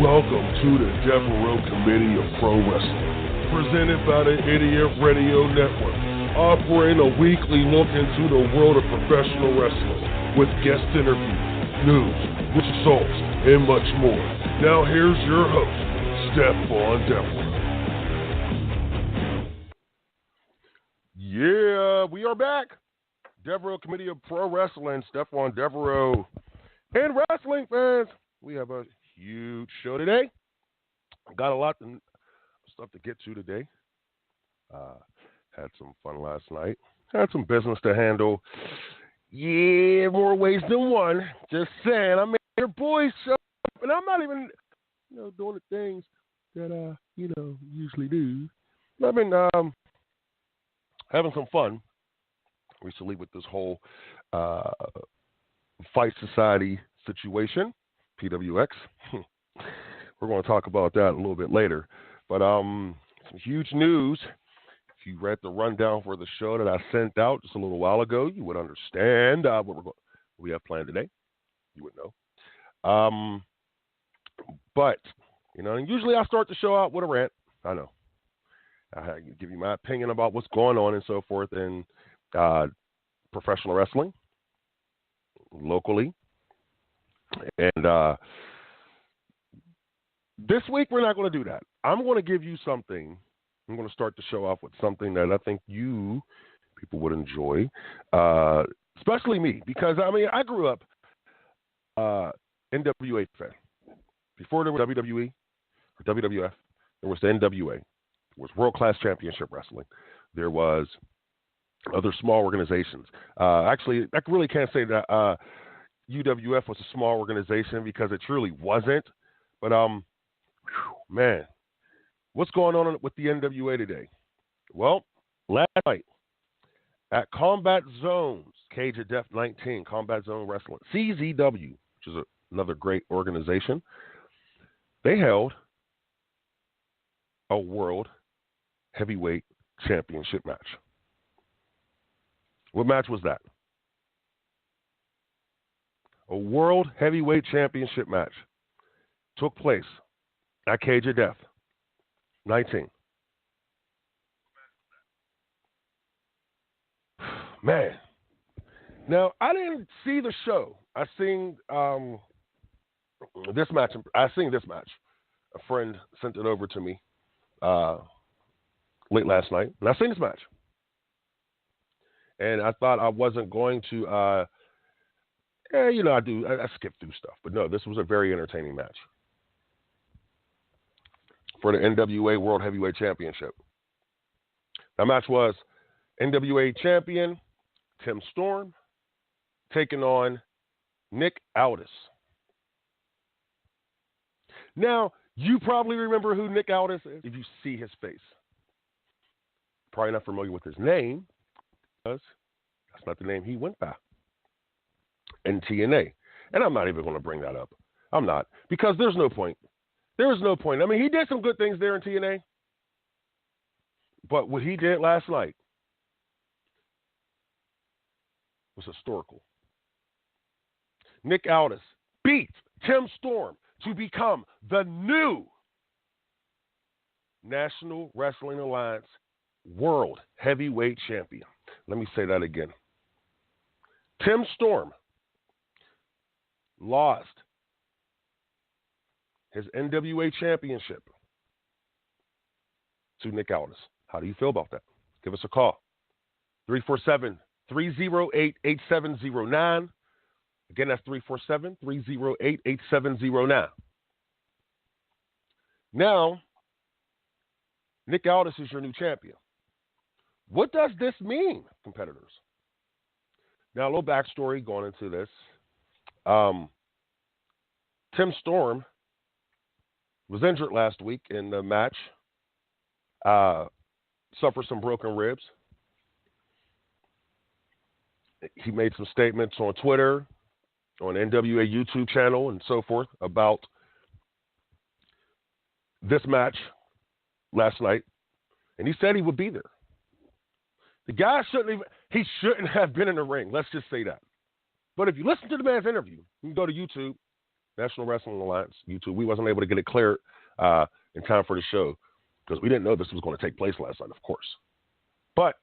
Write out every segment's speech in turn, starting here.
Welcome to the the-devereux-committee-of-pro wrestling, presented by the Idiot Radio Network, offering a weekly look into the world of professional wrestling with guest interviews, news, results, and much more. Now here's your host, Stephon Devereux. Yeah, we are back. Devereux Committee of Pro Wrestling, Stephon Devereux. And wrestling fans, we have a huge show today. Got a lot of stuff to get to today. Had some fun last night. Had some business to handle. Yeah, more ways than one. Just saying, I made your boys show up, and I'm not even, doing the things that usually do. I've been having some fun recently with this whole Fight Society situation, PWX. We're going to talk about that a little bit later. But some huge news. If you read the rundown for the show that I sent out just a little while ago, you would understand what we have planned today. You would know. But, and usually I start the show out with a rant. I know. I give you my opinion about what's going on and so forth in professional wrestling, locally. And this week, we're not going to do that. I'm going to give you something. I'm going to start the show off with something that I think you people would enjoy, especially me, because, I grew up NWA fan. Before there was WWE or WWF, there was the NWA. There was World Class Championship Wrestling. There was other small organizations. Actually, I really can't say that UWF was a small organization because it truly wasn't. But, man, what's going on with the NWA today? Well, last night at Combat Zone's Cage of Death 19, Combat Zone Wrestling, CZW, which is another great organization, they held a World Heavyweight Championship match. What match was that? A World Heavyweight Championship match took place at Cage of Death 19. Man. Now, I didn't see the show. I seen this match. A friend sent it over to me late last night, and I seen this match. And I thought I wasn't going to, I skip through stuff. But no, this was a very entertaining match for the NWA World Heavyweight Championship. That match was NWA champion Tim Storm taking on Nick Aldis. Now, you probably remember who Nick Aldis is if you see his face. Probably not familiar with his name, because that's not the name he went by in TNA. And I'm not even going to bring that up. I'm not, because there's no point. There is no point. He did some good things there in TNA, but what he did last night was historical. Nick Aldis beat Tim Storm to become the new National Wrestling Alliance World Heavyweight Champion. Let me say that again. Tim Storm lost his NWA championship to Nick Aldis. How do you feel about that? Give us a call. 347-308-8709. Again, that's 347-308-8709. Now, Nick Aldis is your new champion. What does this mean, competitors? Now, a little backstory going into this. Tim Storm was injured last week in the match, suffered some broken ribs. He made some statements on Twitter, on NWA YouTube channel, and so forth about this match last night, and he said he would be there. The guy shouldn't have been in the ring. Let's just say that. But if you listen to the man's interview, you can go to YouTube, National Wrestling Alliance, YouTube. We wasn't able to get it cleared in time for the show because we didn't know this was going to take place last night, of course. But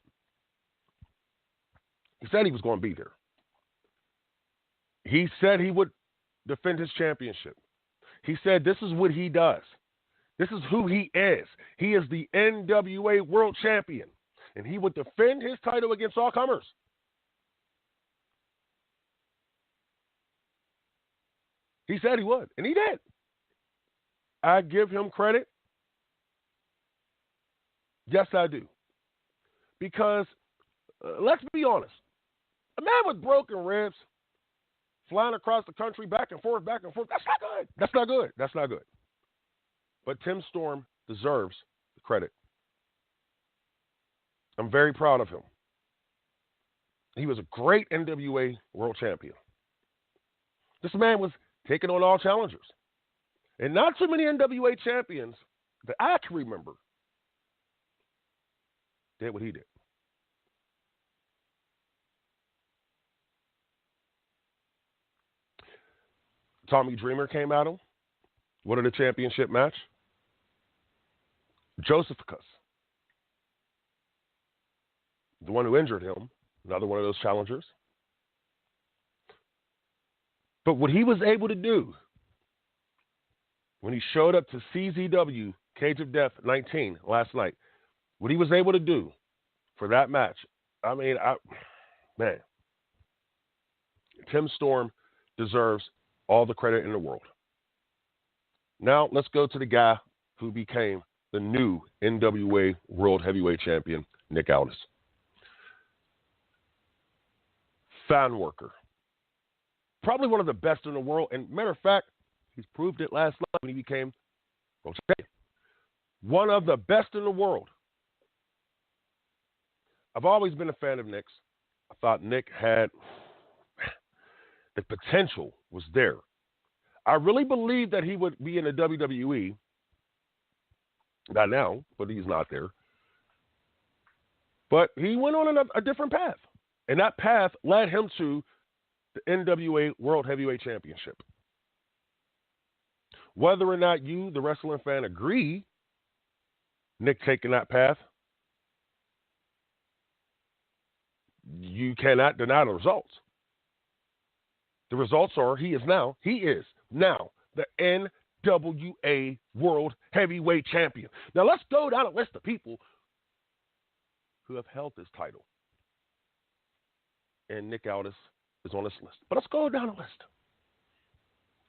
he said he was going to be there. He said he would defend his championship. He said this is what he does. This is who he is. He is the NWA World Champion, and he would defend his title against all comers. He said he would, and he did. I give him credit. Yes, I do. Because, let's be honest, a man with broken ribs flying across the country back and forth, that's not good. That's not good. That's not good. But Tim Storm deserves the credit. I'm very proud of him. He was a great NWA World Champion. This man was taking on all challengers. And not too many NWA champions that I can remember did what he did. Tommy Dreamer came at him. What in the championship match? Josephicus, the one who injured him, another one of those challengers. But what he was able to do when he showed up to CZW Cage of Death 19 last night, what he was able to do for that match, I mean, man, Tim Storm deserves all the credit in the world. Now, let's go to the guy who became the new NWA World Heavyweight Champion, Nick Aldis. Fan worker. Probably one of the best in the world. And matter of fact, he's proved it last night when he became World Champion. One of the best in the world. I've always been a fan of Nick's. I thought Nick had the potential was there. I really believed that he would be in the WWE. Not now, but he's not there. But he went on a different path. And that path led him to the NWA World Heavyweight Championship. Whether or not you, the wrestling fan, agree Nick taking that path, you cannot deny the results. The results are he is now the NWA World Heavyweight Champion. Now let's go down a list of people who have held this title. And Nick Aldis is on this list. But let's go down the list.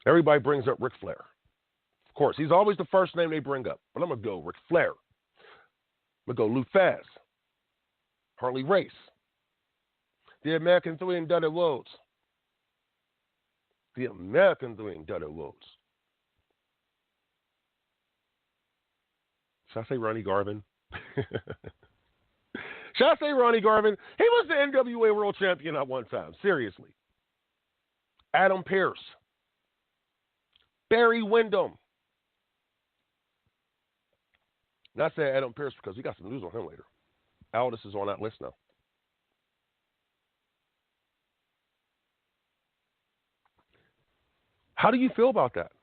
Everybody brings up Ric Flair. Of course, he's always the first name they bring up. But I'm going to go Ric Flair. I'm going to go Lou Faz. Harley Race. The American Three Dudley Rhodes. The American Three Dudley Rhodes. Should I say Ronnie Garvin? Should I say Ronnie Garvin? He was the NWA World Champion at one time. Seriously. Adam Pearce. Barry Windham. Not saying Adam Pearce because we got some news on him later. Aldis is on that list now. How do you feel about that?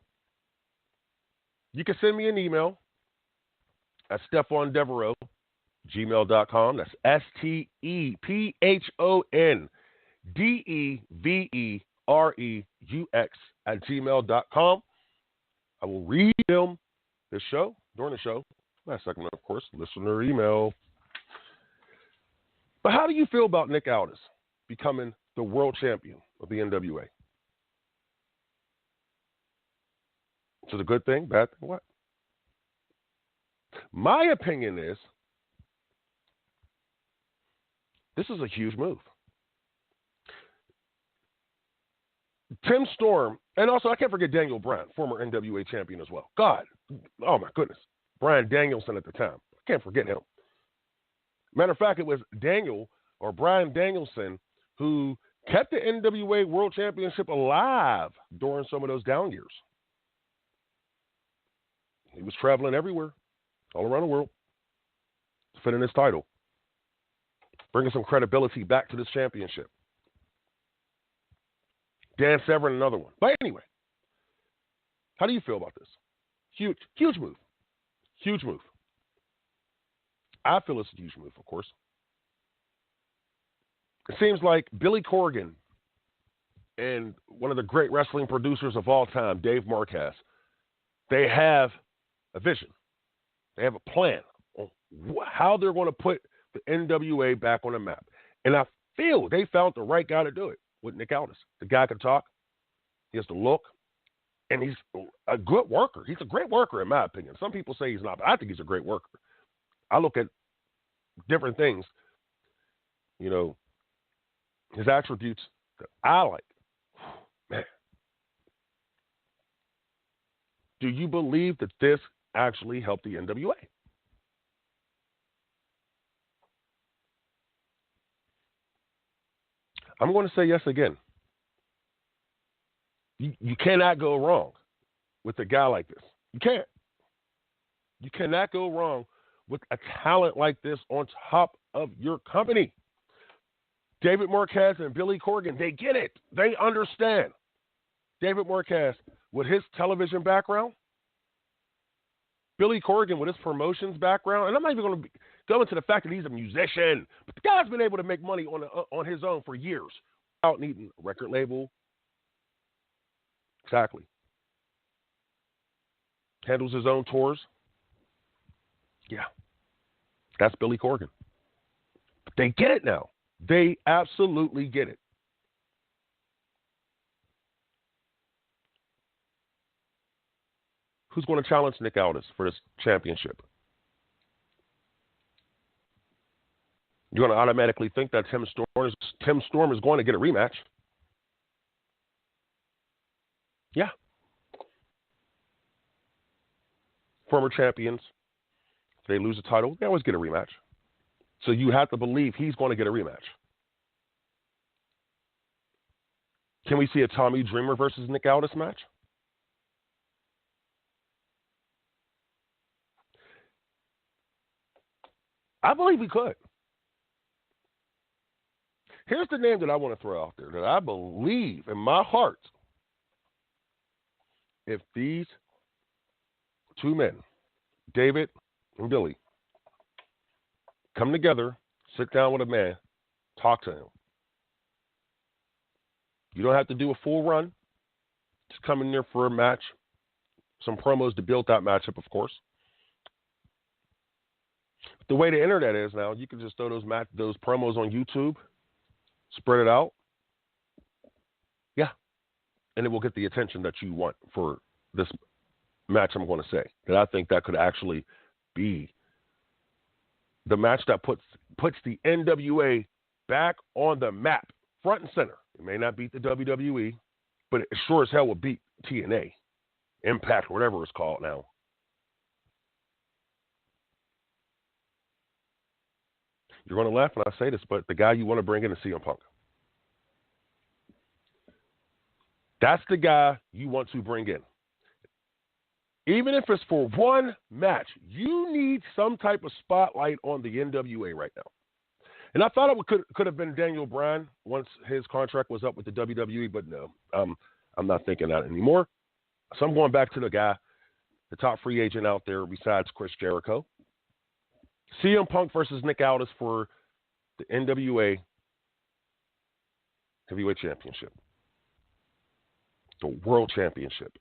You can send me an email at Stephon Devereux, gmail.com. That's STEPHONDEVEREUX at gmail.com. I will read them this show, during the show. Last segment, of course, listener email. But how do you feel about Nick Aldis becoming the world champion of the NWA? Is it a good thing, bad thing, what? My opinion is this is a huge move. Tim Storm, and also I can't forget Daniel Bryan, former NWA champion as well. God, oh my goodness. Bryan Danielson at the time. I can't forget him. Matter of fact, it was Daniel or Bryan Danielson who kept the NWA World Championship alive during some of those down years. He was traveling everywhere, all around the world, defending his title, bringing some credibility back to this championship. Dan Severn, another one. But anyway, How do you feel about this? Huge move. Huge move. I feel it's a huge move, of course. It seems like Billy Corgan and one of the great wrestling producers of all time, Dave Marquez, they have a vision. They have a plan on how they're going to put the NWA back on the map. And I feel they found the right guy to do it with Nick Aldis. The guy can talk. He has the look. And he's a good worker. He's a great worker, in my opinion. Some people say he's not, but I think he's a great worker. I look at different things, you know, his attributes that I like. Man. Do you believe that this actually helped the NWA? I'm going to say yes again. You cannot go wrong with a guy like this. You can't. You cannot go wrong with a talent like this on top of your company. David Marquez and Billy Corgan, they get it. They understand. David Marquez, with his television background, Billy Corgan with his promotions background, and I'm not even going to go into the fact that he's a musician, but the guy's been able to make money on his own for years without needing a record label. Exactly. Handles his own tours. Yeah. That's Billy Corgan. But they get it now. They absolutely get it. Who's going to challenge Nick Aldis for this championship? You're going to automatically think that Tim Storm is going to get a rematch. Yeah. Former champions, if they lose a title, they always get a rematch. So you have to believe he's going to get a rematch. Can we see a Tommy Dreamer versus Nick Aldis match? I believe we could. Here's the name that I want to throw out there that I believe in my heart, if these two men, David and Billy, come together, sit down with a man, talk to him. You don't have to do a full run. Just come in there for a match. Some promos to build that matchup, of course. The way the internet is now, you can just throw those promos on YouTube, spread it out. Yeah. And it will get the attention that you want for this match, I'm going to say. That I think that could actually be the match that puts the NWA back on the map, front and center. It may not beat the WWE, but it sure as hell will beat TNA, Impact, whatever it's called now. You're going to laugh when I say this, but the guy you want to bring in is CM Punk. That's the guy you want to bring in. Even if it's for one match, you need some type of spotlight on the NWA right now. And I thought it could have been Daniel Bryan once his contract was up with the WWE, but no, I'm not thinking that anymore. So I'm going back to the guy, the top free agent out there besides Chris Jericho. CM Punk versus Nick Aldis for the NWA Heavyweight Championship. The World Championship.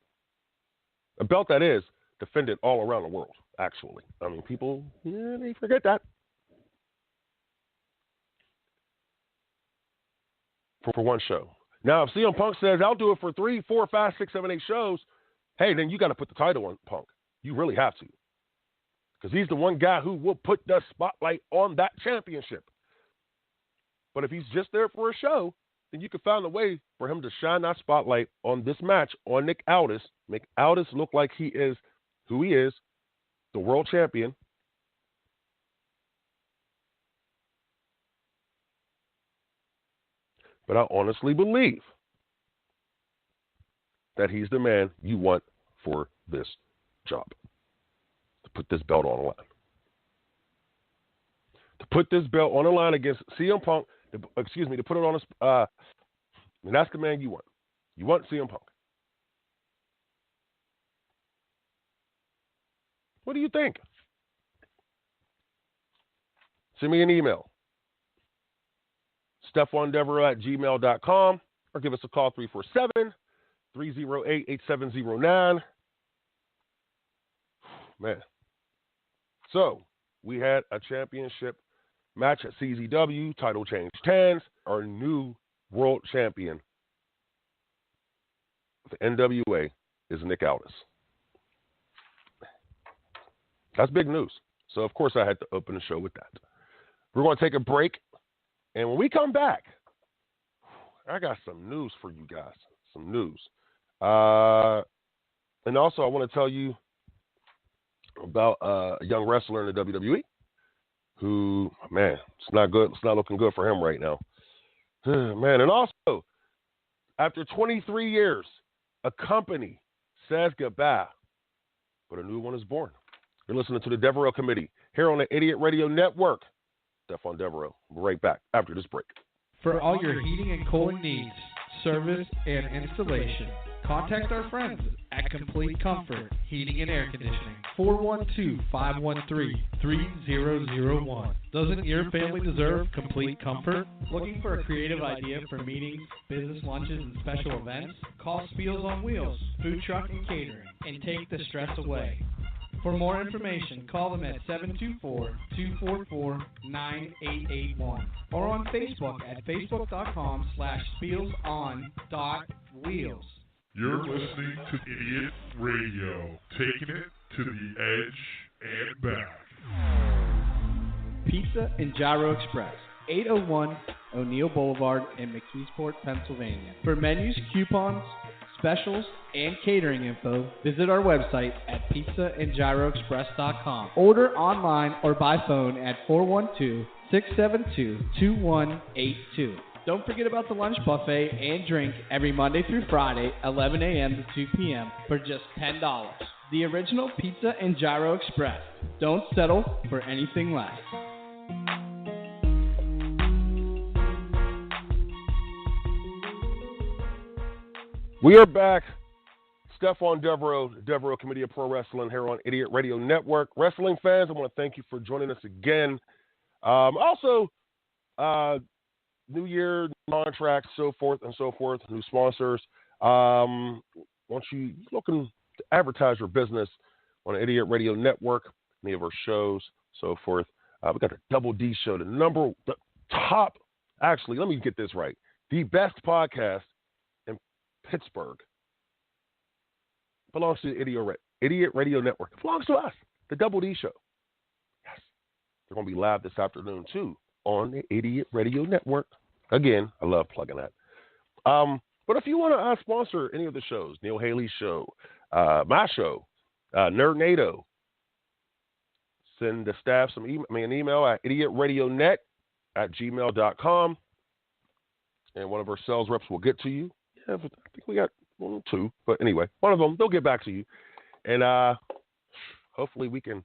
A belt that is defended all around the world, actually. I mean, people, they forget that. For one show. Now, if CM Punk says, I'll do it for 3, 4, 5, 6, 7, 8 shows, hey, then you got to put the title on Punk. You really have to. Because he's the one guy who will put the spotlight on that championship. But if he's just there for a show, then you can find a way for him to shine that spotlight on this match on Nick Aldis. Make Aldis look like he is who he is, the world champion. But I honestly believe that he's the man you want for this job. To put this belt on the line. To put this belt on the line against CM Punk, to put it on and that's the man you want. You want CM Punk. What do you think? Send me an email. Stephon Devereux at gmail.com, or give us a call 347-308-8709. Man. So, we had a championship match at CZW, title change hands. Our new world champion of the NWA is Nick Aldis. That's big news. So, of course, I had to open the show with that. We're going to take a break. And when we come back, I got some news for you guys. Some news. And also, I want to tell you about a young wrestler in the WWE who, man, it's not good. It's not looking good for him right now. Man, and also, after 23 years, a company says goodbye, but a new one is born. You're listening to the Devereux Committee here on the Idiot Radio Network. Stephon Devereux. We'll be right back after this break. For all your heating and cooling needs, service, and installation, contact our friends at Complete Comfort Heating and Air Conditioning, 412-513-3001. Doesn't your family deserve complete comfort? Looking for a creative idea for meetings, business lunches, and special events? Call Spiels on Wheels, Food Truck and Catering, and take the stress away. For more information, call them at 724-244-9881 or on Facebook at facebook.com/spielson.wheels. You're listening to Idiot Radio, taking it to the edge and back. Pizza and Gyro Express, 801 O'Neill Boulevard in McKeesport, Pennsylvania. For menus, coupons, specials, and catering info, visit our website at pizzaandgyroexpress.com. Order online or by phone at 412-672-2182. Don't forget about the lunch buffet and drink every Monday through Friday, 11 a.m. to 2 p.m. for just $10. The original Pizza and Gyro Express. Don't settle for anything less. We are back. Stephon Devereux, the Devereux Committee-of-Pro Wrestling here on Idiot Radio Network. Wrestling fans, I want to thank you for joining us again. Also, new year, contracts, so forth, new sponsors. Once you looking to advertise your business on the Idiot Radio Network, any of our shows, so forth. We got the Double D Show, the top, actually, let me get this right, the best podcast in Pittsburgh. Belongs to the Idiot Radio Network. It belongs to us, the Double D Show. Yes. They're going to be live this afternoon, too, on the Idiot Radio Network. Again, I love plugging that. But if you want to sponsor any of the shows, Neil Haley's show, my show, Nerdnado, send the staff an email at idiotradionet@gmail.com, and one of our sales reps will get to you. Yeah, I think we got one or two, but anyway, one of them, they'll get back to you, and hopefully we can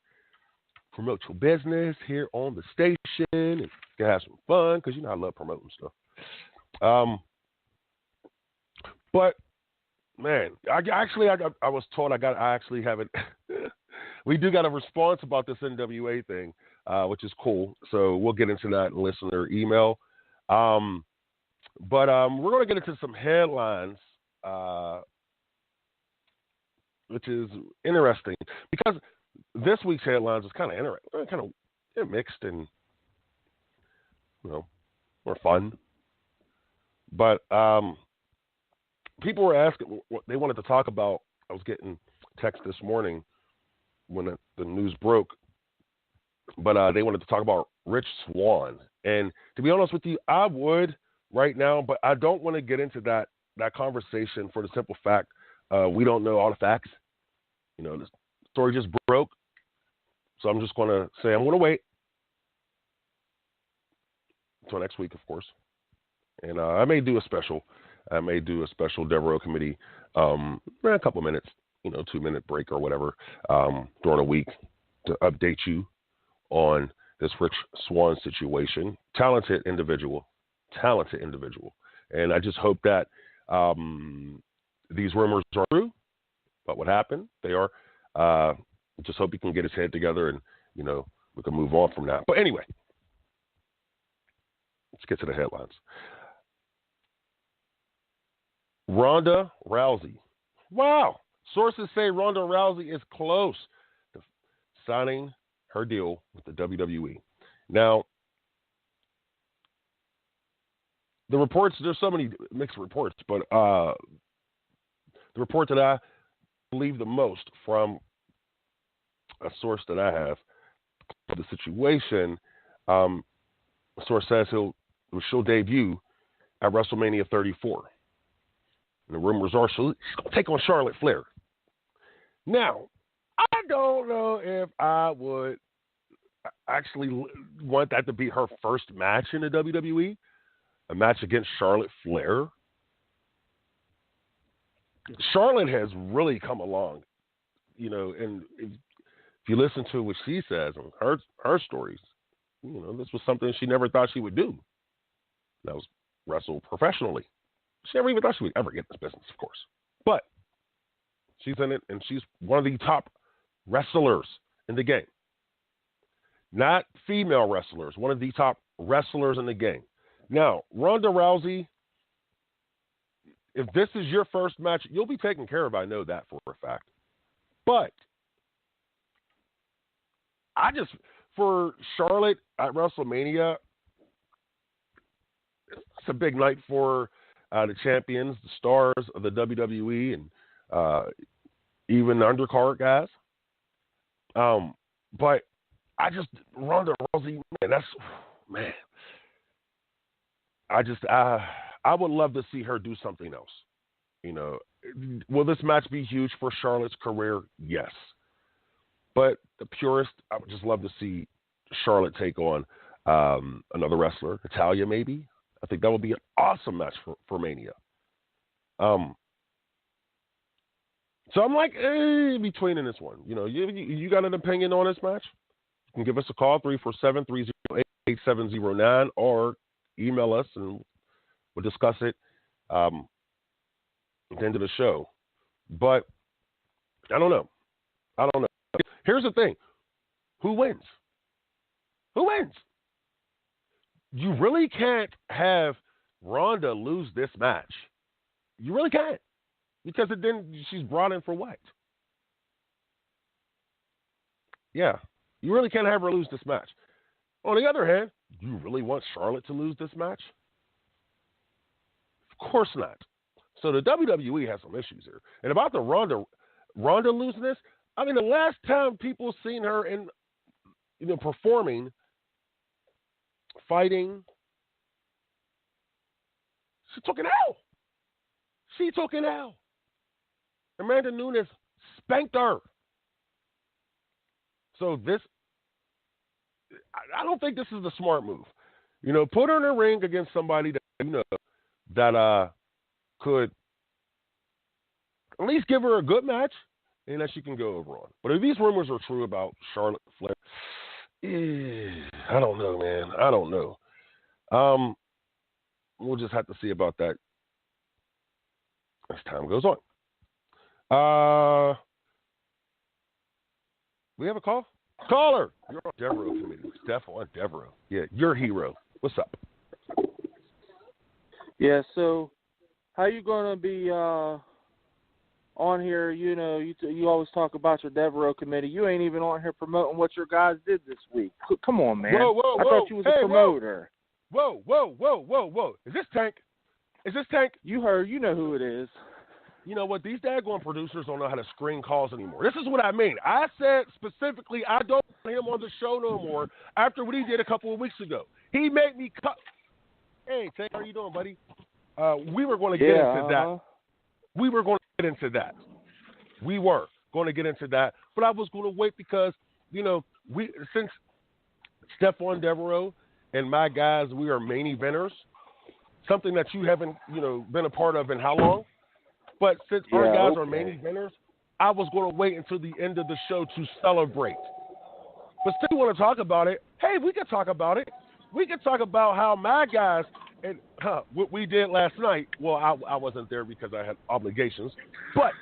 promote your business here on the station and can have some fun, because you know I love promoting stuff. But man, I was told I actually haven't. We do got a response about this NWA thing, which is cool. So we'll get into that in listener email. But we're going to get into some headlines, which is interesting because this week's headlines is kind of interesting, kind of mixed and more fun. But people were asking what they wanted to talk about. I was getting text this morning when the news broke, but they wanted to talk about Rich Swann. And to be honest with you, I would right now, but I don't want to get into that conversation for the simple fact we don't know all the facts. The story just broke, so I'm just going to say I'm going to wait until next week, of course. And I may do a special Devereux Committee, a couple minutes, 2-minute break or whatever, during a week to update you on this Rich Swann situation. Talented individual. And I just hope that these rumors are true about what happened. They are. Just hope he can get his head together and, we can move on from that. But anyway, let's get to the headlines. Ronda Rousey. Wow. Sources say Ronda Rousey is close to signing her deal with the WWE. Now, the reports, there's so many mixed reports, but the report that I believe the most from a source that I have of the situation, a source says she'll debut at WrestleMania 34. And the rumors are she's going to take on Charlotte Flair. Now, I don't know if I would actually want that to be her first match in the WWE, a match against Charlotte Flair. Charlotte has really come along, and if you listen to what she says and her stories, this was something she never thought she would do. That was wrestle professionally. She never even thought she would ever get in this business, of course. But she's in it, and she's one of the top wrestlers in the game. Not female wrestlers, one of the top wrestlers in the game. Now, Ronda Rousey, if this is your first match, you'll be taken care of. I know that for a fact. But for Charlotte at WrestleMania, it's a big night for the champions, the stars of the WWE, and even the undercard guys. But Ronda Rousey, man, I would love to see her do something else. Will this match be huge for Charlotte's career? Yes. But the purist, I would just love to see Charlotte take on another wrestler, Natalya maybe. I think that would be an awesome match for Mania. So I'm like between in this one. You got an opinion on this match? You can give us a call, 347-308-8709, or email us and we'll discuss it at the end of the show. But I don't know. Here's the thing. Who wins? You really can't have Ronda lose this match. You really can't. Because then she's brought in for what? Yeah. You really can't have her lose this match. On the other hand, do you really want Charlotte to lose this match? Of course not. So the WWE has some issues here. And about the Ronda losing this, the last time people seen her in, performing, fighting, she took an L. Amanda Nunes spanked her. So I don't think this is the smart move. Put her in a ring against somebody that could at least give her a good match, and that she can go over on. But if these rumors are true about Charlotte Flair, I don't know, man. I don't know. We'll just have to see about that as time goes on. We have a call? Caller! You're on Devereux Committee. Stephon Devereux. Yeah, your hero. What's up? Yeah, so how you going to be on here? You always talk about your Devereux Committee. You ain't even on here promoting what your guys did this week. Come on, man. Whoa. I thought you was a promoter. Whoa. Is this Tank? You heard. You know who it is. You know what? These daggone producers don't know how to screen calls anymore. This is what I mean. I said specifically I don't want him on the show no more after what he did a couple of weeks ago. He made me cut. Hey, Tank, how are you doing, buddy? We were going to get into that. We were going to get into that. We were going to get into that, but I was going to wait because, since Stephon Devereux and my guys, we are main eventers, something that you haven't, been a part of in how long? But since our guys are main eventers, I was going to wait until the end of the show to celebrate. But still want to talk about it. Hey, we can talk about it. We can talk about how my guys and what we did last night. Well, I wasn't there because I had obligations. But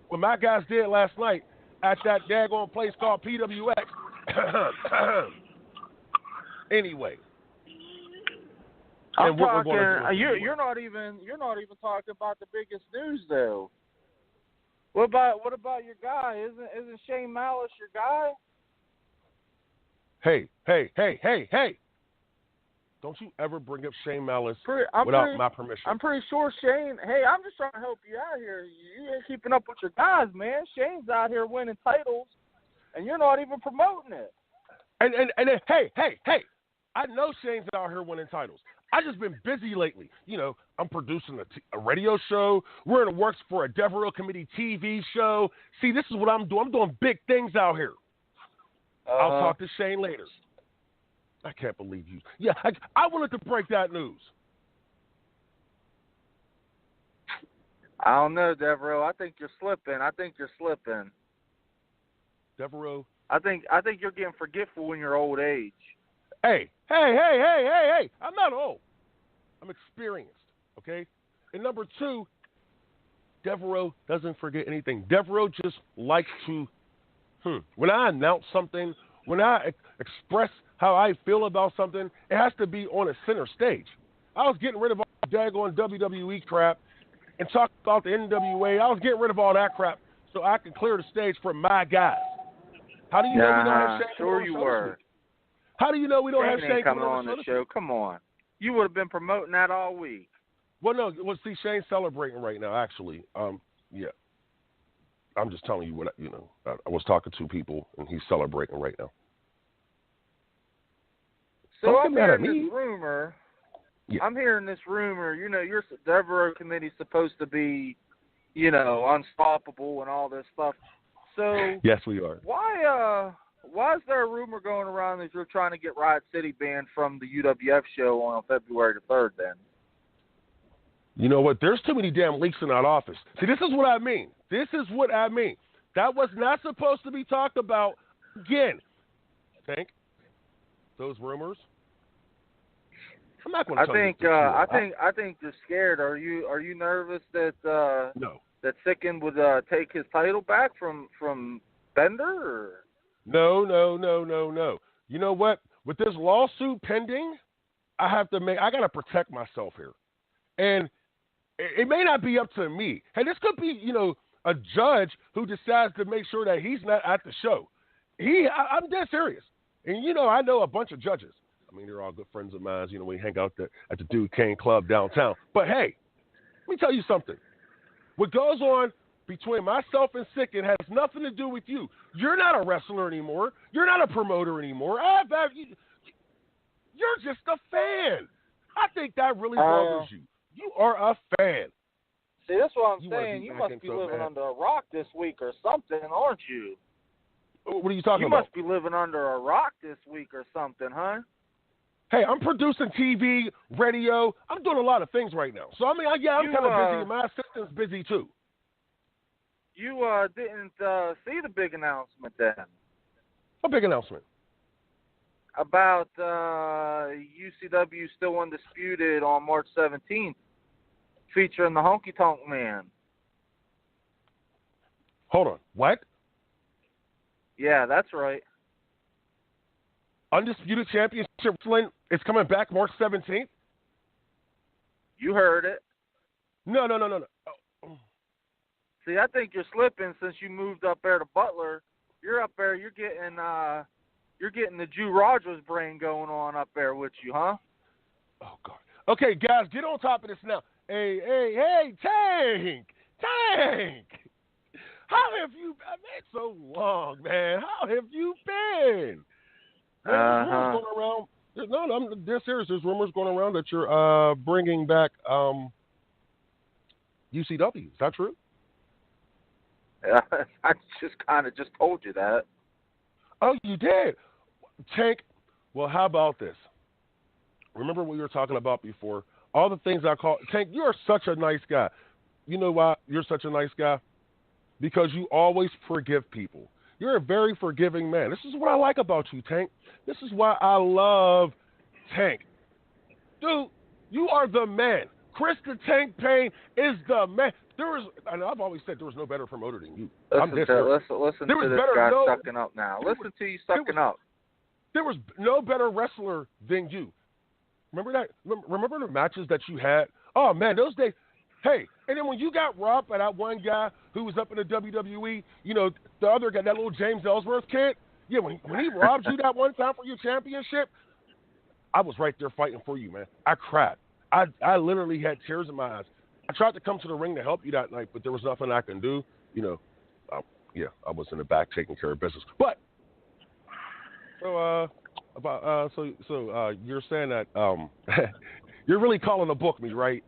what my guys did last night, at that daggone place called PWX. Anyway. I'm talking. You're not even talking about the biggest news though. What about your guy? Isn't Shane Malice your guy? Hey! Don't you ever bring up Shane Malice without my permission. I'm pretty sure Shane. Hey, I'm just trying to help you out here. You ain't keeping up with your guys, man. Shane's out here winning titles, and you're not even promoting it. And hey! I know Shane's out here winning titles. I just been busy lately. You know, I'm producing a radio show. We're in the works for a Devereux Committee TV show. See, this is what I'm doing. I'm doing big things out here. I'll talk to Shane later. I can't believe you. Yeah, I wanted to break that news. I don't know, Devereux. I think you're slipping. Devereux. I think you're getting forgetful in your old age. Hey. I'm not old. I'm experienced, okay? And number two, Devereux doesn't forget anything. Devereux just likes to, when I announce something, when I express how I feel about something, it has to be on a center stage. I was getting rid of all the daggone WWE crap and talking about the NWA. I was getting rid of all that crap so I could clear the stage for my guys. How do you know we don't have Shane? Sure you were. How do you know we don't have Shane coming on the show? Come on. You would have been promoting that all week. Well, no. Well, see, Shane's celebrating right now, actually. Yeah. I'm just telling you what, I was talking to people, and he's celebrating right now. So I'm hearing this rumor. Yeah. I'm hearing this rumor. Your Devereux Committee's supposed to be, unstoppable and all this stuff. So yes, we are. Why is there a rumor going around that you're trying to get Riot City banned from the UWF show on February the 3rd then? You know what? There's too many damn leaks in that office. See, this is what I mean. That was not supposed to be talked about again. Think those rumors? I'm not going to tell you. I think you're scared. Are you nervous that no, that Sicken would take his title back from Bender? Or? No. You know what? With this lawsuit pending, I got to protect myself here. And it may not be up to me. Hey, this could be, a judge who decides to make sure that he's not at the show. I'm dead serious. And, I know a bunch of judges. I mean, they're all good friends of mine. We hang out at the Dude Kane Club downtown. But, hey, let me tell you something. What goes on between myself and Sicken has nothing to do with you. You're not a wrestler anymore. You're not a promoter anymore. You're just a fan. I think that really bothers you. You are a fan. See, that's what I'm saying. You must be living under a rock this week or something, aren't you? What are you talking about? You must be living under a rock this week or something, huh? Hey, I'm producing TV, radio. I'm doing a lot of things right now. So, I'm kind of busy, and my assistant's busy, too. You didn't see the big announcement then? What big announcement? About UCW still undisputed on March 17th, featuring the Honky Tonk Man. Hold on. What? Yeah, that's right. Undisputed Championship Wrestling is coming back March 17th? You heard it. No. Oh. See, I think you're slipping since you moved up there to Butler. You're up there. You're getting the Jew Rogers brain going on up there with you, huh? Oh God. Okay, guys, get on top of this now. Hey, Tank. How have you been? It's so long, man. How have you been? There's rumors going around. No, I'm dead serious. There's rumors going around that you're bringing back UCW. Is that true? I just told you that. Oh, you did? Tank, well, how about this? Remember what we were talking about before? All the things I call... Tank, you are such a nice guy. You know why you're such a nice guy? Because you always forgive people. You're a very forgiving man. This is what I like about you, Tank. This is why I love Tank. Dude, you are the man. Chris the Tank Payne is the man. And I've always said there was no better promoter than you. Listen to this guy sucking up now. Listen to you sucking up. There was no better wrestler than you. Remember that? Remember the matches that you had? Oh, man, those days. Hey, and then when you got robbed by that one guy who was up in the WWE, you know, the other guy, that little James Ellsworth kid, yeah, when he robbed you that one time for your championship, I was right there fighting for you, man. I cried. I literally had tears in my eyes. I tried to come to the ring to help you that night, but there was nothing I can do. You know, I was in the back taking care of business. But so you're saying that you're really calling to book me, right?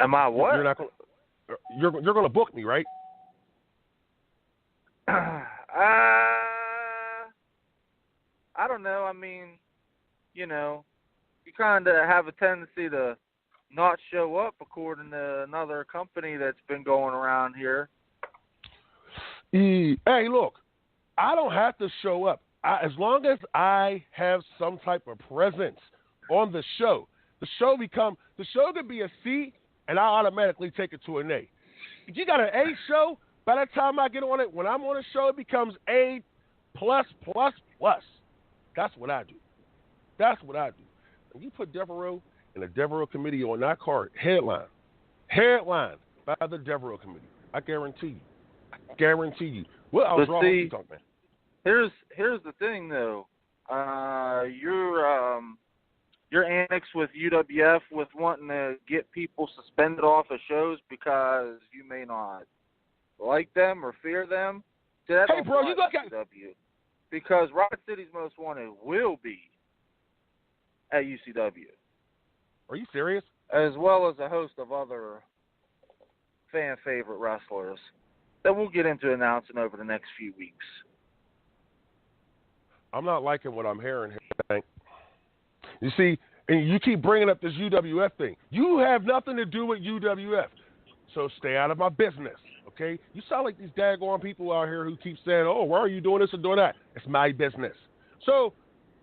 Am I what? You're going to book me, right? I don't know. I mean, you know, you kind of have a tendency to not show up, according to another company that's been going around here. Hey, look, I don't have to show up. As long as I have some type of presence on the show could be a C, and I automatically take it to an A. If you got an A show, by the time I get on it, when I'm on a show, it becomes A+++. That's what I do. When you put Devereux and the Devereux Committee on that card, headline by the Devereux Committee, I guarantee you. What else wrong with you talking, man? Here's the thing, though. You're annexed with UWF with wanting to get people suspended off of shows because you may not like them or fear them. Hey, bro, you got UCW. Because Riot City's Most Wanted will be at UCW. Are you serious? As well as a host of other fan favorite wrestlers that we'll get into announcing over the next few weeks. I'm not liking what I'm hearing here, Hank. You see, and you keep bringing up this UWF thing. You have nothing to do with UWF, so stay out of my business, okay? You sound like these daggone people out here who keep saying, oh, why are you doing this and doing that? It's my business. So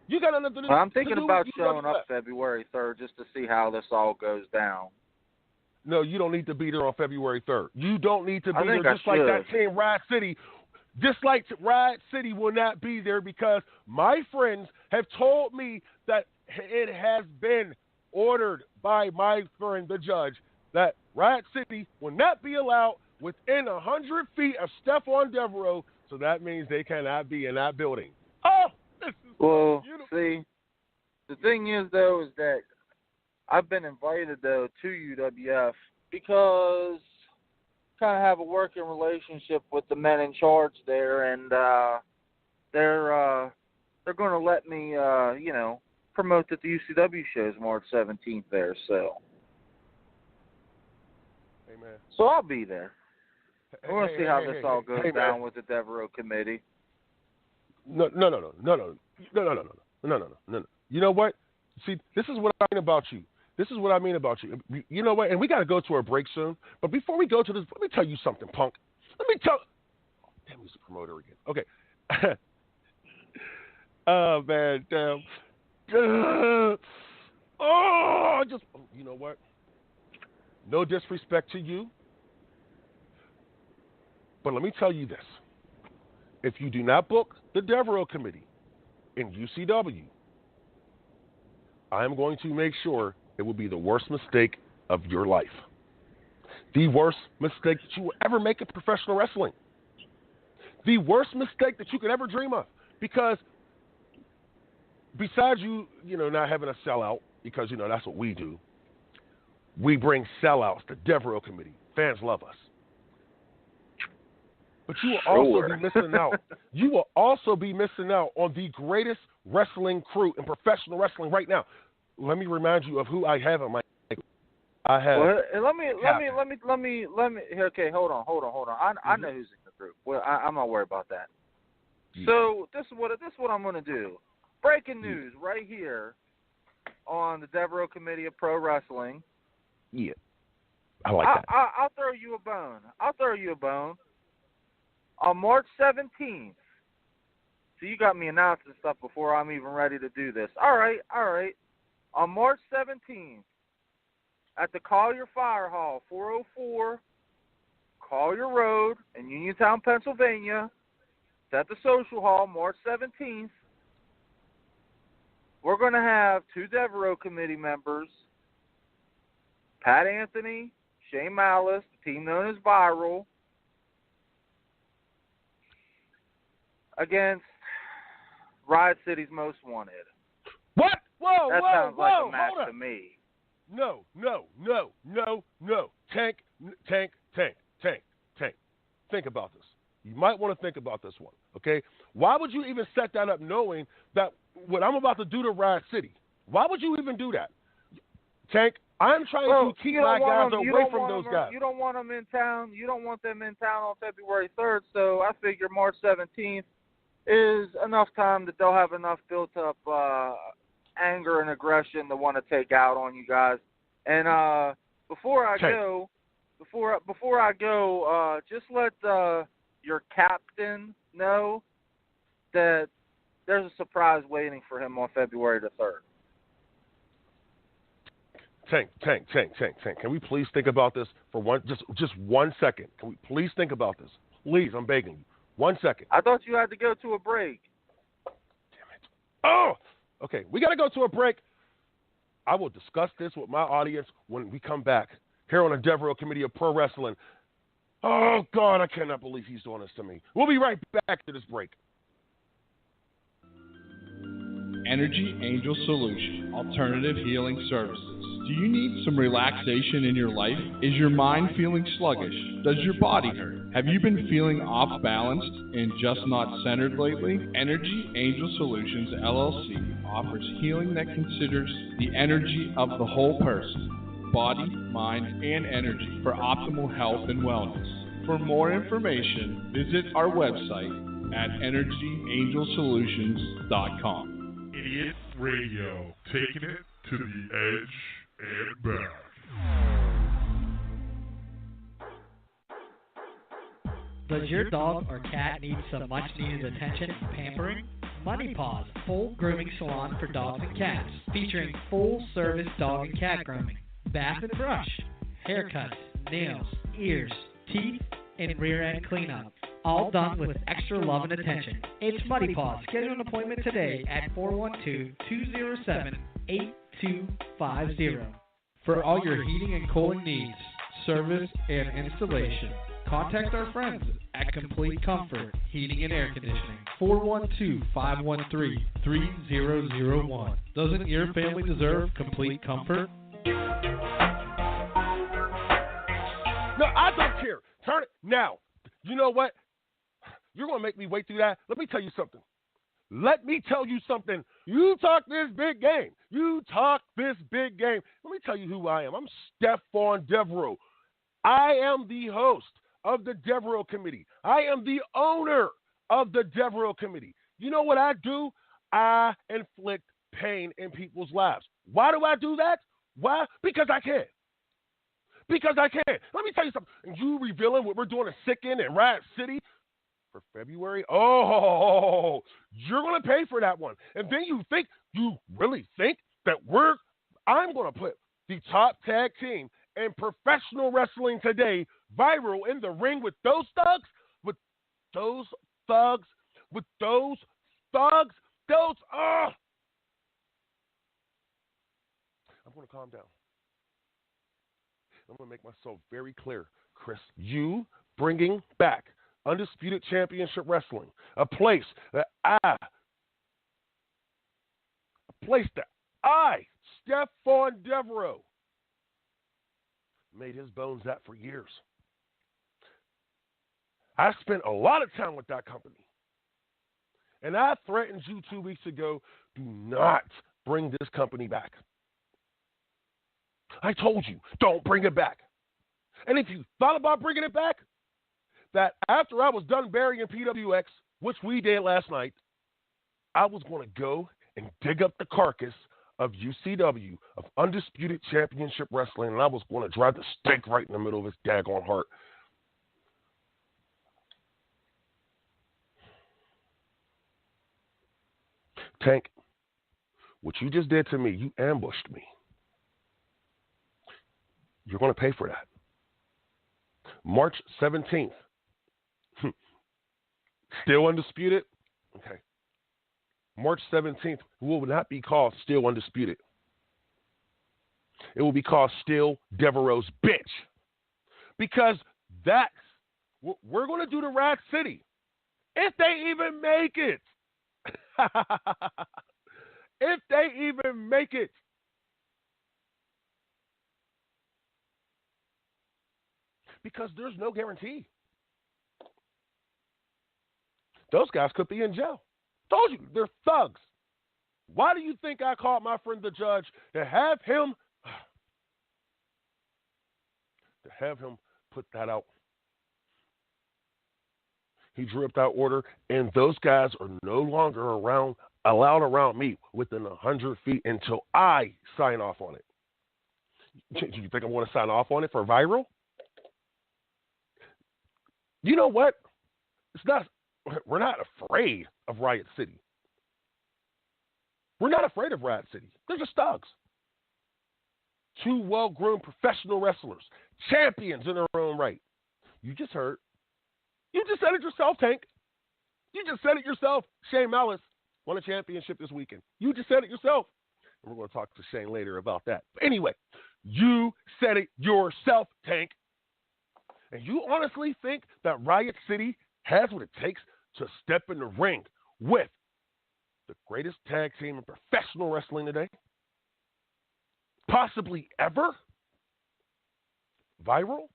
you got nothing to do with I'm thinking about showing up February 3rd just to see how this all goes down. No, you don't need to be there on February 3rd. You don't need to be there just like that team, Riot City. Just like Riot City will not be there because my friends have told me that it has been ordered by my friend, the judge, that Riot City will not be allowed within 100 feet of Stephon Devereux, so that means they cannot be in that building. Oh, this is well, see, the thing is, though, is that I've been invited, though, to UWF because kind of have a working relationship with the men in charge there, and they're going to let me, promote at the UCW shows March 17th there. So, Amen. So I'll be there. I want to see how this all goes down with the Devereux Committee. No. You know what? See, this is what I mean about you. You know what? And we got to go to a break soon. But before we go to this, let me tell you something, punk. Damn, he's a promoter again. Okay. Oh, man, damn. You know what? No disrespect to you. But let me tell you this. If you do not book the Devereux Committee in UCW, I am going to make sure it will be the worst mistake of your life. The worst mistake that you will ever make in professional wrestling. The worst mistake that you could ever dream of. Because besides you not having a sellout, because, that's what we do, we bring sellouts, the Devereux Committee. Fans love us. But you will also be missing out. You will also be missing out on the greatest wrestling crew in professional wrestling right now. Let me remind you of who I have on my. I have. Well, let me. Okay, hold on. I know who's in the group. Well, I'm not worried about that. Yeah. So this is what I'm going to do. Breaking news right here on the the-devereux-committee-of-pro wrestling. Yeah, I like that. I'll throw you a bone. On March 17th. So you got me announcing stuff before I'm even ready to do this. All right. on March 17th at the Collier Fire Hall, 404 Collier Road in Uniontown, Pennsylvania. It's at the Social Hall, March 17th. We're going to have 2 Devereux Committee members, Pat Anthony, Shane Malice, the team known as Viral, against Riot City's Most Wanted. What? Whoa, that whoa, sounds whoa, like a match hold up. to me. No. Tank. Think about this. You might want to think about this one, okay? Why would you even set that up knowing that what I'm about to do to Riot City? Why would you even do that? Tank, I'm trying to keep my guys away from those guys. You don't want them in town. You don't want them in town on February 3rd, so I figure March 17th is enough time that they'll have enough built-up anger and aggression to want to take out on you guys. And before I go, just let your captain know that there's a surprise waiting for him on February the 3rd. Tank. Can we please think about this for just 1 second? Can we please think about this? Please, I'm begging you. 1 second. I thought you had to go to a break. Damn it. Oh! Okay, we got to go to a break. I will discuss this with my audience when we come back here on the Devereux Committee of Pro Wrestling. Oh, God, I cannot believe he's doing this to me. We'll be right back to this break. Energy Angel Solution, alternative healing services. Do you need some relaxation in your life? Is your mind feeling sluggish? Does your body hurt? Have you been feeling off balance and just not centered lately? Energy Angel Solutions LLC offers healing that considers the energy of the whole person, body, mind, and energy for optimal health and wellness. For more information, visit our website at energyangelsolutions.com. Idiot Radio, taking it to the edge and back. Does your dog or cat need some much-needed attention and pampering? Money Paws, full grooming salon for dogs and cats, featuring full-service dog and cat grooming, bath and brush, haircuts, nails, ears, teeth, and rear-end cleanup. All done with extra love and attention. It's Muddy Paws. Schedule an appointment today at 412-207-8250. For all your heating and cooling needs, service, and installation, contact our friends at Complete Comfort Heating and Air Conditioning. 412-513-3001. Doesn't your family deserve complete comfort? No, I don't care. Turn it now. You know what? You're going to make me wait through that. Let me tell you something. You talk this big game. Let me tell you who I am. I'm Stephon Devereux. I am the host of the Devereux Committee. I am the owner of the Devereux Committee. You know what I do? I inflict pain in people's lives. Why do I do that? Why? Because I can. Let me tell you something. And you revealing what we're doing to Sicken and Riot City for February? Oh, you're going to pay for that one. And then you really think that I'm going to put the top tag team in professional wrestling today, Viral, in the ring with those thugs? I'm going to calm down. I'm going to make myself very clear, Chris. You bringing back Undisputed Championship Wrestling, a place that I, Stephon Devereux, made his bones at for years. I spent a lot of time with that company. And I threatened you 2 weeks ago, do not bring this company back. I told you, don't bring it back. And if you thought about bringing it back, that after I was done burying PWX, which we did last night, I was going to go and dig up the carcass of UCW, of Undisputed Championship Wrestling, and I was going to drive the stake right in the middle of his daggone heart. Tank, what you just did to me, you ambushed me. You're going to pay for that. March 17th. Still undisputed? Okay. March 17th will not be called Still Undisputed. It will be called Still Devereux's Bitch. Because that's what we're going to do to Rat City. If they even make it. If they even make it. Because there's no guarantee. Those guys could be in jail. Told you, they're thugs. Why do you think I called my friend the judge to have him put that out? He drew up that order, and those guys are no longer allowed around me within 100 feet until I sign off on it. Do you think I want to sign off on it for viral? You know what? We're not afraid of Riot City. We're not afraid of Riot City. They're just thugs. Two well-groomed professional wrestlers, champions in their own right. You just heard. You just said it yourself, Tank. You just said it yourself. Shane Malice won a championship this weekend. You just said it yourself. And we're going to talk to Shane later about that. But anyway, you said it yourself, Tank. And you honestly think that Riot City has what it takes to step in the ring with the greatest tag team in professional wrestling today? Possibly ever? Viral?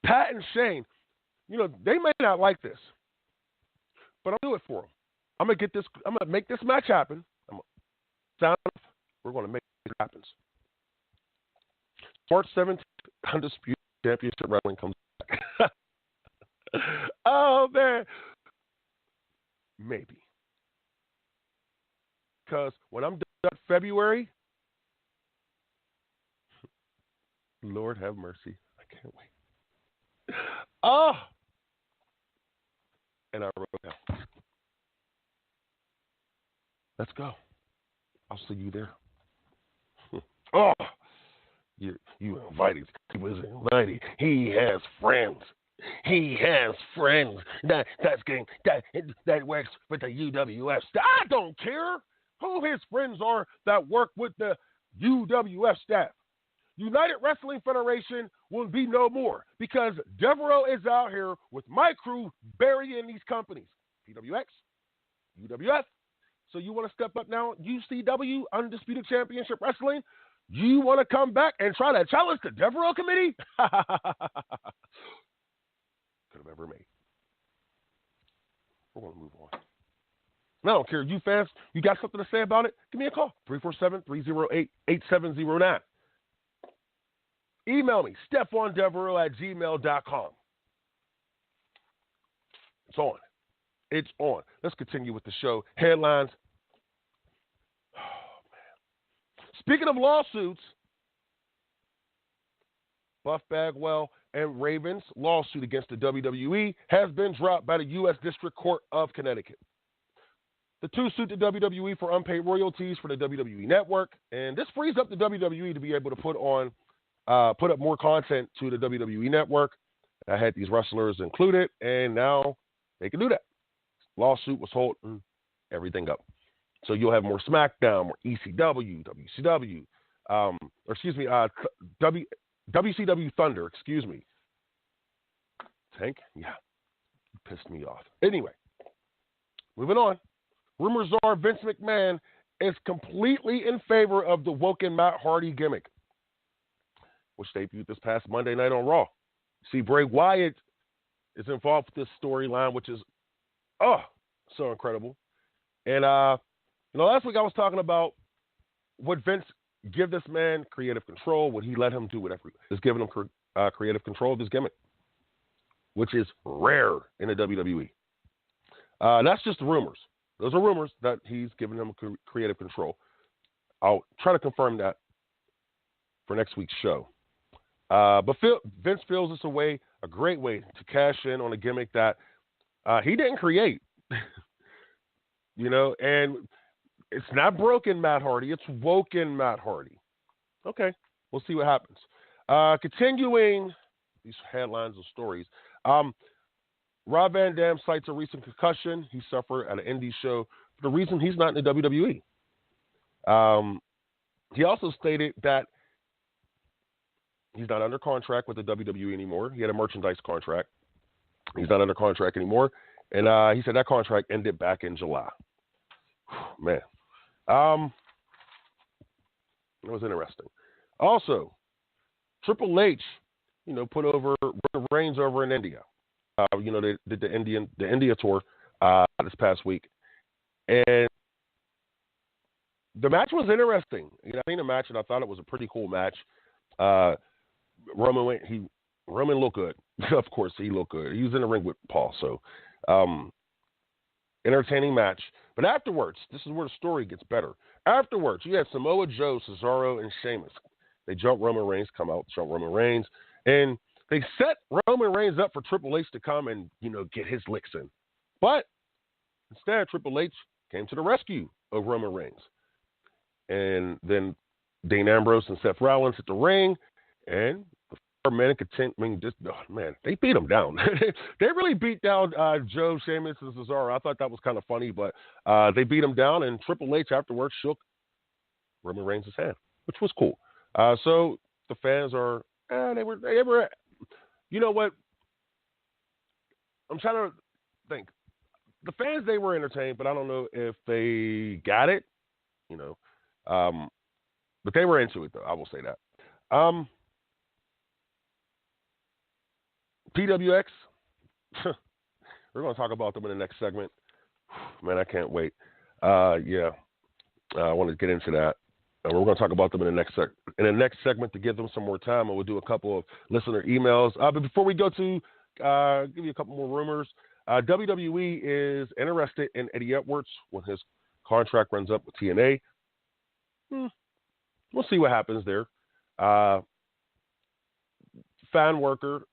Pat and Shane, they may not like this, but I'll do it for them. I'm going to make this match happen. I'm going to sound off. We're going to make it happen. March 17th, Undisputed Championship Wrestling comes back. Oh, man. Maybe. Because when I'm done February, Lord have mercy. I can't wait. Oh! And I wrote it down. Let's go. I'll see you there. Oh! You invited. He was invited. He has friends. He has friends that works with the UWF. I don't care who his friends are that work with the UWF staff. United Wrestling Federation will be no more because Devereux is out here with my crew burying these companies. PWX, UWF. So you want to step up now, UCW, Undisputed Championship Wrestling? You want to come back and try to challenge the Devereux Committee? Could have ever made. We're going to move on. And I don't care. You fans, you got something to say about it? Give me a call. 347-308-8709. Email me, StephonDevereux@gmail.com. It's on. It's on. Let's continue with the show. Headlines. Oh, man. Speaking of lawsuits, Buff Bagwell and Raven's lawsuit against the WWE has been dropped by the U.S. District Court of Connecticut. The two sued the WWE for unpaid royalties for the WWE Network, and this frees up the WWE to be able to put up more content to the WWE Network. I had these wrestlers included, and now they can do that. Lawsuit was holding everything up. So you'll have more SmackDown, more ECW, WCW, WCW Thunder, excuse me. Tank? Yeah. You pissed me off. Anyway, moving on. Rumors are Vince McMahon is completely in favor of the woken Matt Hardy gimmick, which debuted this past Monday night on Raw. See, Bray Wyatt is involved with this storyline, which is, so incredible. And, last week I was talking about would Vince give this man creative control? Would he let him do whatever? Is giving him creative control of this gimmick, which is rare in the WWE. That's just rumors. Those are rumors that he's giving him creative control. I'll try to confirm that for next week's show. But Vince feels it's a great way to cash in on a gimmick that he didn't create. and it's not broken Matt Hardy, it's woken Matt Hardy. Okay, we'll see what happens. Continuing these headlines and stories, Rob Van Dam cites a recent concussion he suffered at an indie show for the reason he's not in the WWE. He also stated that he's not under contract with the WWE anymore. He had a merchandise contract. He's not under contract anymore. And he said that contract ended back in July. Man. It was interesting. Also, Triple H, put over Roman Reigns over in India. They did the India tour this past week. And the match was interesting. I seen the match and I thought it was a pretty cool match. Roman looked good. Of course, he looked good. He was in the ring with Paul, so entertaining match. But afterwards, this is where the story gets better. Afterwards, you had Samoa Joe, Cesaro, and Sheamus. They jump Roman Reigns, come out, jump Roman Reigns, and they set Roman Reigns up for Triple H to come and get his licks in. But instead, Triple H came to the rescue of Roman Reigns, and then Dean Ambrose and Seth Rollins hit the ring, and they beat him down. They really beat down Joe, Sheamus, and Cesaro. I thought that was kind of funny, but they beat him down, and Triple H afterwards shook Roman Reigns' hand, which was cool. So the fans are, they were, you know what? I'm trying to think. The fans, they were entertained, but I don't know if they got it, but they were into it, though. I will say that. PWX, we're going to talk about them in the next segment. Man, I can't wait. I want to get into that. We're going to talk about them in the next segment to give them some more time, and we'll do a couple of listener emails. But before we go to give you a couple more rumors, WWE is interested in Eddie Edwards when his contract runs up with TNA. We'll see what happens there. Fan worker.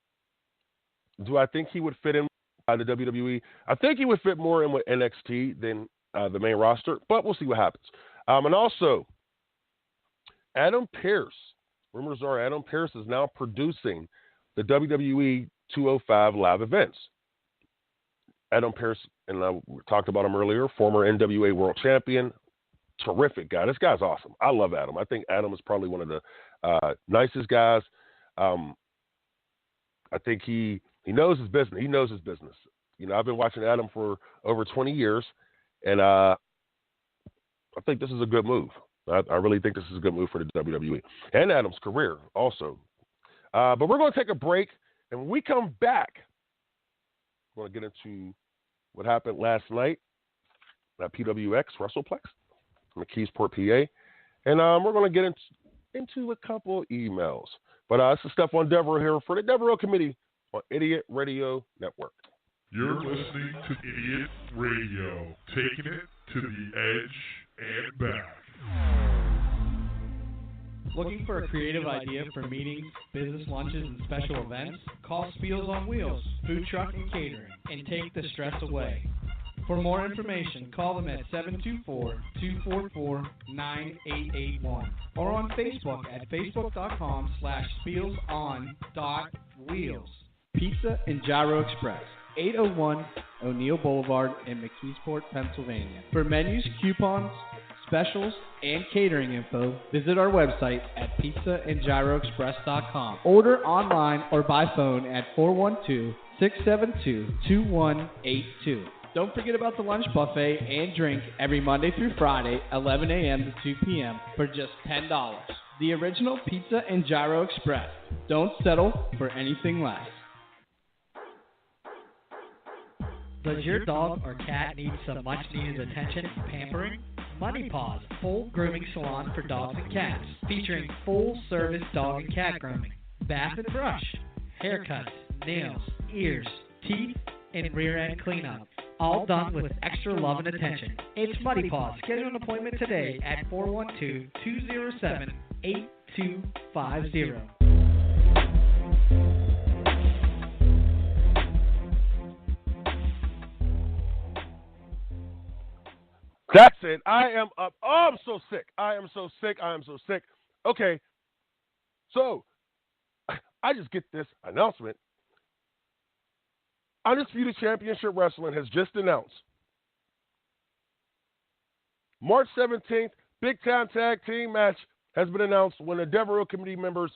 Do I think he would fit in the WWE? I think he would fit more in with NXT than the main roster, but we'll see what happens. And also, Adam Pearce. Rumors are Adam Pearce is now producing the WWE 205 live events. Adam Pearce, and we talked about him earlier, former NWA World Champion. Terrific guy. This guy's awesome. I love Adam. I think Adam is probably one of the nicest guys. I think he knows his business. He knows his business. I've been watching Adam for over 20 years, and I think this is a good move. I really think this is a good move for the WWE and Adam's career also. But we're going to take a break, and when we come back, we're going to get into what happened last night at PWX WrestlePlex in McKeesport, PA, and we're going to get into a couple emails. But this is Stephon Devereux here for the Devereux Committee on Idiot Radio Network. You're listening to Idiot Radio, taking it to the edge and back. Looking for a creative idea for meetings, business lunches, and special events? Call Spiels on Wheels, Food Truck and Catering, and take the stress away. For more information, call them at 724-244-9881 or on Facebook at facebook.com/spielson.wheels. Pizza and Gyro Express, 801 O'Neill Boulevard in McKeesport, Pennsylvania. For menus, coupons, specials, and catering info, visit our website at pizzaandgyroexpress.com. Order online or by phone at 412-672-2182. Don't forget about the lunch buffet and drink every Monday through Friday, 11 a.m. to 2 p.m. for just $10. The original Pizza and Gyro Express. Don't settle for anything less. Does your dog or cat need some much-needed attention and pampering? Money Paws, full grooming salon for dogs and cats, featuring full-service dog and cat grooming, bath and brush, haircuts, nails, ears, teeth, and rear-end cleanup. All done with extra love and attention. It's Money Paws. Schedule an appointment today at 412-207-8250. That's it. I am up. Oh, I'm so sick. I am so sick. I am so sick. Okay. So, I just get this announcement. Undisputed Championship Wrestling has just announced March 17th, big time tag team match has been announced when the Devereux Committee members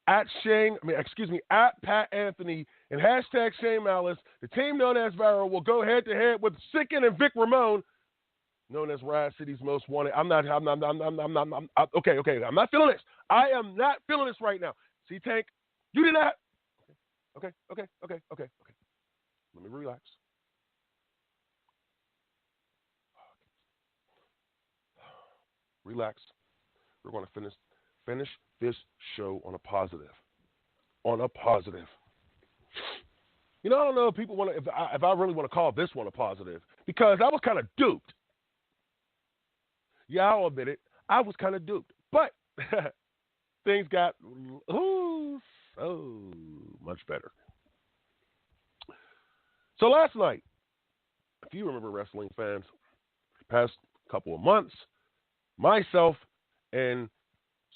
at Pat Anthony and hashtag Shane Malice, the team known as Viral, will go head to head with Sicken and Vic Ramon, known as Riot City's Most Wanted. I'm not feeling this. I am not feeling this right now. See, Tank, you did not. Okay. Let me relax. Relax. We're going to finish this show on a positive. You know, I don't know if people want to, if I really want to call this one a positive, because I was kind of duped. Yeah, I'll admit it. I was kind of duped. But things got so much better. So last night, if you remember, wrestling fans, past couple of months, myself and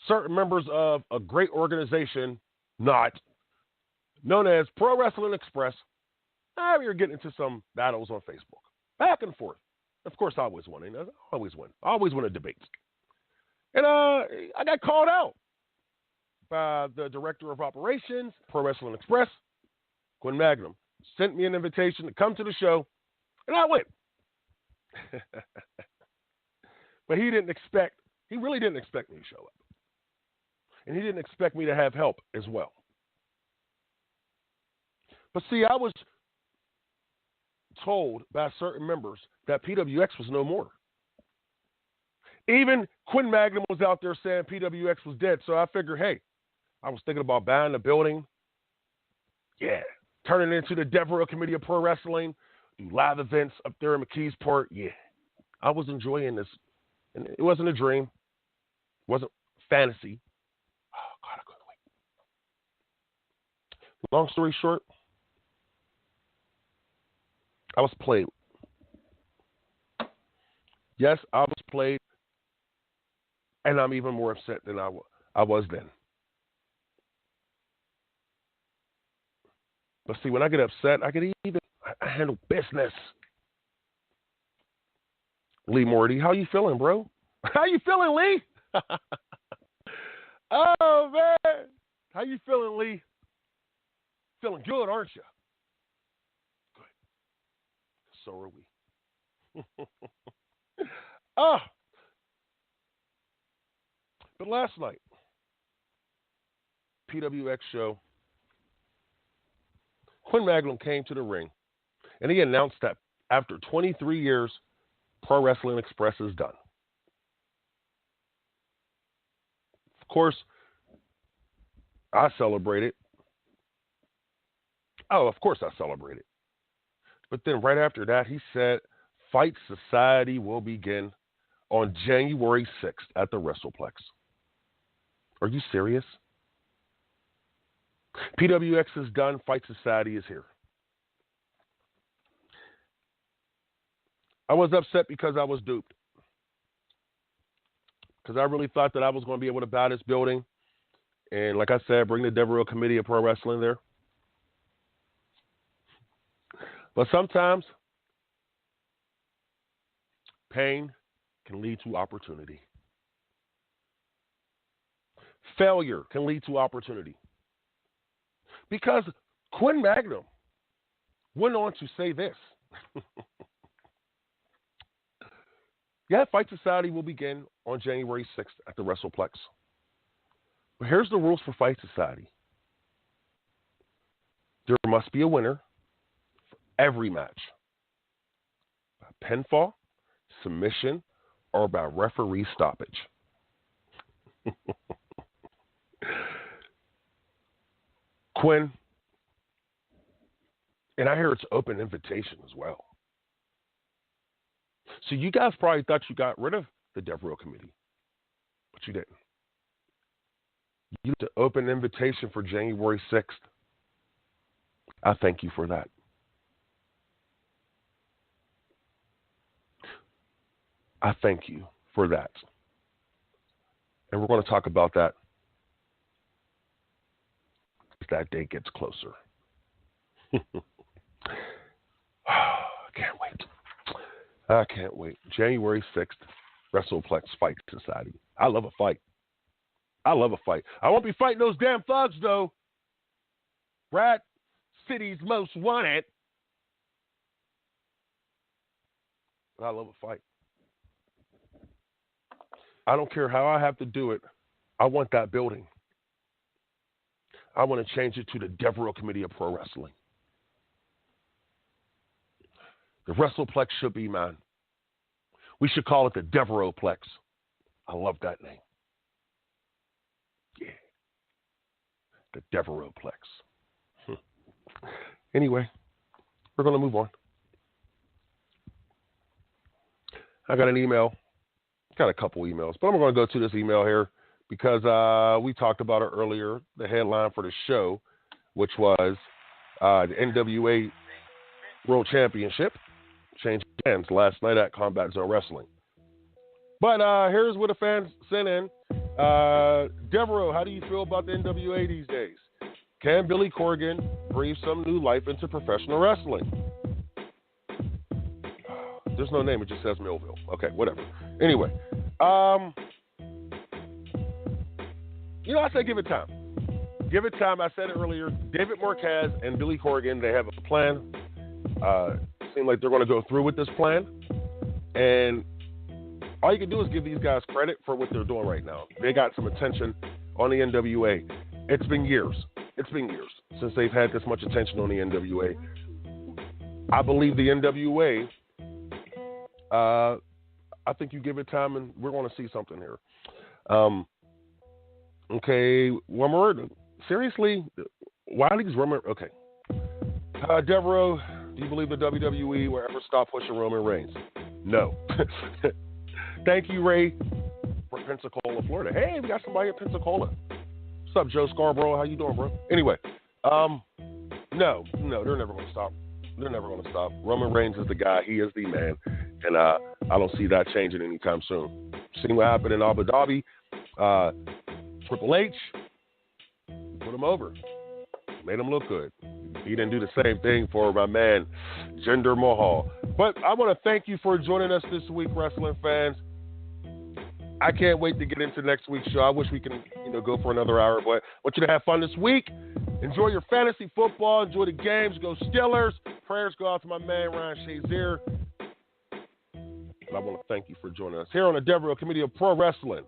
certain members of a great organization known as Pro Wrestling Express, we were getting into some battles on Facebook. Back and forth. Of course, I always win. I always win a debate. And I got called out by the director of operations, Pro Wrestling Express, Quinn Magnum. Sent me an invitation to come to the show, and I went. But he really didn't expect me to show up. And he didn't expect me to have help as well. But see, I was told by certain members that PWX was no more. Even Quinn Magnum was out there saying PWX was dead. So I figured, hey, I was thinking about buying the building. Yeah. Turning it into the Devereux Committee-of-Pro Wrestling. Do live events up there in McKeesport. Yeah. I was enjoying this. And it wasn't a dream. It wasn't fantasy. Oh, God, I couldn't wait. Long story short, I was played. Yes, I was played. And I'm even more upset than I was then. But see, when I get upset, I handle business. Lee Morty, how you feeling, bro? How you feeling, Lee? Oh, man. How you feeling, Lee? Feeling good, aren't you? Good. So are we. But last night, PWX show, Quinn Magnum came to the ring, and he announced that after 23 years, Pro Wrestling Express is done. Of course, I celebrated. Oh, of course I celebrated. But then right after that, he said, Fight Society will begin on January 6th at the WrestlePlex. Are you serious? PWX is done. Fight Society is here. I was upset because I was duped. Because I really thought that I was going to be able to buy this building. And like I said, bring the Devereux Committee-of-Pro Wrestling there. But sometimes pain can lead to opportunity. Failure can lead to opportunity. Because Quinn Magnum went on to say this. Yeah, Fight Society will begin on January 6th at the WrestlePlex. But here's the rules for Fight Society. There must be a winner for every match. By pinfall, submission, or by referee stoppage. Quinn, and I hear it's open invitation as well. So you guys probably thought you got rid of the Devereux Committee, but you didn't. You did the open invitation for January 6th. I thank you for that. I thank you for that. And we're going to talk about that as that day gets closer. I can't wait. January 6th, WrestlePlex Fight Society. I love a fight. I won't be fighting those damn thugs, though. Brad City's most wanted. But I love a fight. I don't care how I have to do it. I want that building. I want to change it to the Devereux Committee-of-Pro Wrestling. The WrestlePlex should be mine. We should call it the Devereux-plex. I love that name. Yeah. The Devereux-plex. Anyway, we're going to move on. I got an email. Got a couple emails, but I'm going to go to this email here because we talked about it earlier, the headline for the show, which was the NWA World Championship changed hands last night at Combat Zone Wrestling. But here's what a fan sent in. Devereux, how do you feel about the NWA these days? Can Billy Corgan breathe some new life into professional wrestling? There's no name. It just says Millville. Okay, whatever. Anyway, I say give it time. Give it time. I said it earlier. David Marquez and Billy Corgan, they have a plan. Seem like they're going to go through with this plan. And all you can do is give these guys credit for what they're doing right now. They got some attention on the NWA. It's been years since they've had this much attention on the NWA. I believe the NWA, I think you give it time and we're going to see something here. Okay, one more. Seriously? Why these Roman? Okay. Devereux, do you believe the WWE will ever stop pushing Roman Reigns? No. Thank you, Ray, from Pensacola, Florida. Hey, we got somebody in Pensacola. What's up, Joe Scarborough? How you doing, bro? Anyway, no, they're never going to stop. They're never going to stop. Roman Reigns is the guy. He is the man. And I don't see that changing anytime soon. Seen what happened in Abu Dhabi. Triple H, put him over. Made him look good. He didn't do the same thing for my man, Jinder Mahal. But I want to thank you for joining us this week, wrestling fans. I can't wait to get into next week's show. I wish we can, go for another hour, but I want you to have fun this week. Enjoy your fantasy football. Enjoy the games. Go Steelers. Prayers go out to my man, Ryan Shazier. And I want to thank you for joining us here on the Devereux Committee-of-Pro Wrestling.